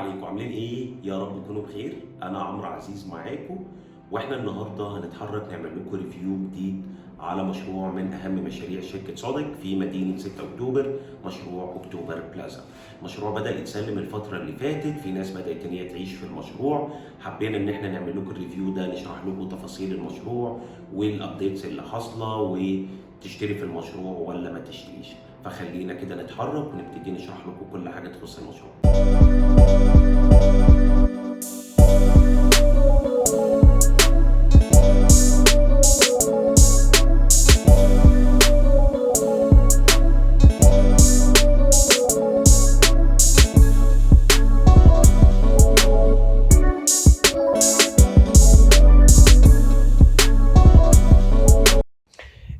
عليكم، عاملين ايه؟ يا رب تكونوا بخير. انا عمرو عزيز معاكم، واحنا النهارده هنتحرك نعمل لكم ريفيو جديد على مشروع من اهم مشاريع شركه صادق في مدينه 6 اكتوبر، مشروع اكتوبر بلازا. المشروع بدا يتسلم الفتره اللي فاتت، في ناس بدات ان هي تعيش في المشروع. حبينا ان احنا نعمل لكم الريفيو ده، نشرح لكم تفاصيل المشروع والابديتس اللي حاصله، وتشتري في المشروع ولا ما تشتريش. فخلينا كده نتحرك ونبتدي نشرح لكم كل حاجه تخص المشروع.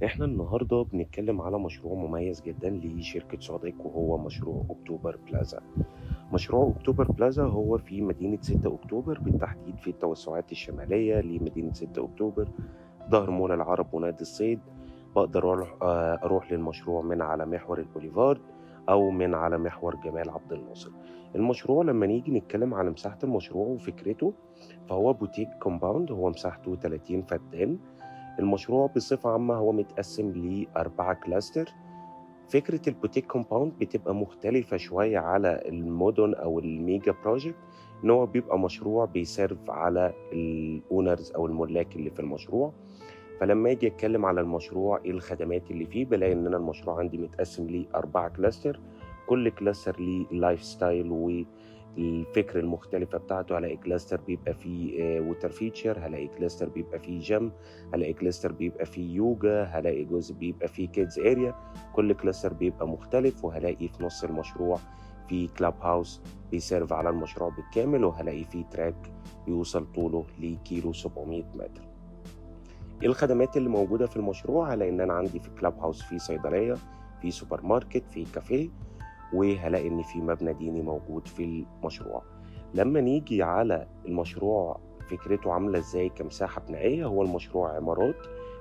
احنا النهارده بنتكلم على مشروع مميز جدا لشركة صادق، وهو مشروع اكتوبر بلازا. مشروع اكتوبر بلازا هو في مدينة 6 اكتوبر، بالتحديد في التوسعات الشمالية لمدينة 6 اكتوبر، ظهر مول العرب ونادي الصيد. بقدر اروح للمشروع من على محور البوليفارد او من على محور جمال عبد الناصر. المشروع لما نيجي نتكلم على مساحة المشروع وفكرته، فهو بوتيك كومباوند، هو مساحته 30 فدان. المشروع بصفة عامة هو متقسم ل4 كلاستر. فكرة البوتيك كومباوند بتبقى مختلفة شوية على المدن أو الميجا بروجكت، إن هو بيبقى مشروع بيسيرف على الأونرز أو الملاك اللي في المشروع. فلما أجي أتكلم على المشروع إيه الخدمات اللي فيه، بلاقي إن أنا المشروع عندي متقسم ل4 كلاستر. كل كلاستر ليه اللايف ستايل والفكر المختلفة بتاعته. هلاقي كلاستر بيبقى فيه ووتر فيتشر، هلاقي كلاستر بيبقى فيه جيم، هلاقي كلاستر بيبقى فيه يوجا، هلاقي جزء بيبقى فيه كيدز اريا. كل كلاستر بيبقى مختلف. وهلاقي في نص المشروع في كلاب هاوس بيسيرف على المشروع بالكامل، وهلاقي فيه تراك بيوصل طوله لكيلو 700 متر. ايه الخدمات اللي موجودة في المشروع؟ هلاقي ان انا عندي في كلاب هاوس في صيدلية، في سوبر ماركت، في كافيه، وهلاقي ان في مبنى ديني موجود في المشروع. لما نيجي على المشروع فكرته عاملة ازاي كمساحة بنائية، هو المشروع عمارات،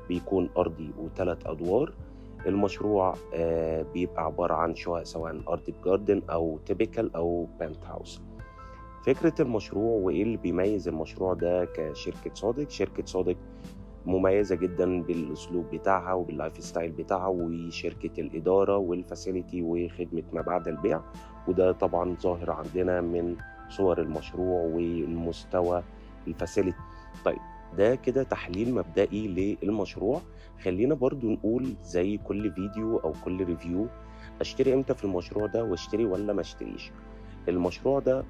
بيكون ارضي و3 ادوار. المشروع بيبقى عبارة عن شقق، سواء ارضي بجاردن او تيبيكال او بنت هاوس. فكرة المشروع وايه اللي بيميز المشروع ده كشركة صادق. شركة صادق مميزة جدا بالأسلوب بتاعها وباللايف ستايل بتاعها، وشركة الإدارة والفاسيلتي وخدمة ما بعد البيع. وده طبعا ظاهر عندنا من صور المشروع والمستوى الفاسيلتي. طيب، ده كده تحليل مبدئي للمشروع. خلينا برضو نقول زي كل فيديو أو كل ريفيو، أشتري إمتى في المشروع ده وأشتري ولا ما أشتريش. المشروع ده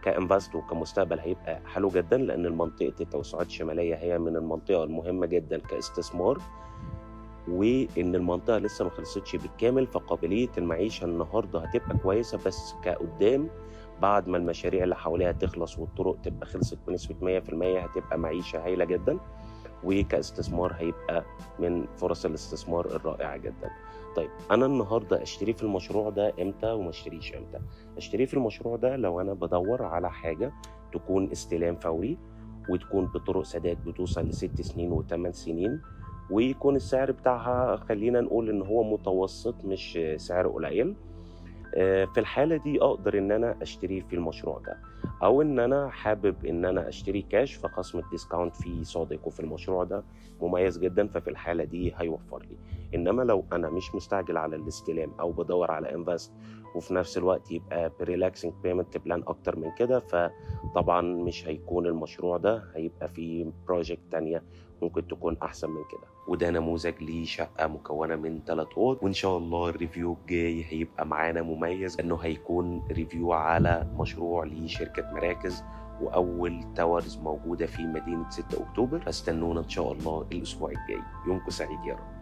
كانفاست وكمستقبل هيبقى حلو جدا، لان المنطقه التوسعات الشماليه هي من المنطقه المهمه جدا كاستثمار، وان المنطقه لسه ما خلصتش بالكامل. فقابليه المعيشه النهارده هتبقى كويسه، بس كقدام بعد ما المشاريع اللي حواليها تخلص والطرق تبقى خلصت بنسبه 100%، هتبقى معيشه هايله جدا، وكاستثمار هيبقى من فرص الاستثمار الرائعة جدا. طيب، أنا النهاردة أشتري في المشروع ده إمتى وما أشتريش إمتى؟ أشتري في المشروع ده لو أنا بدور على حاجة تكون استلام فوري، وتكون بطرق سداد بتوصل ل6 سنين و8 سنين، ويكون السعر بتاعها خلينا نقول إن هو متوسط، مش سعر قليل. في الحالة دي أقدر إن أنا أشتري في المشروع ده، أو إن أنا حابب إن أنا أشتري كاش، فخصم الديسكاونت في صادق وفي المشروع ده مميز جدا، ففي الحالة دي هيوفر لي. إنما لو أنا مش مستعجل على الاستلام أو بدور على انفست، وفي نفس الوقت يبقى بريلاكسنج بيمنت بلان أكتر من كده، فطبعا مش هيكون المشروع ده، هيبقى في بروجكت تانية ممكن تكون أحسن من كده. وده نموذج لشقة مكونة من 3 أوض، وإن شاء الله الريفيو الجاي هيبقى معانا مميز، إنه هيكون ريفيو على مشروع لشركة مراكز وأول تاورز موجودة في مدينة 6 أكتوبر. فاستنونا إن شاء الله الأسبوع الجاي. يومكم سعيد يا رب.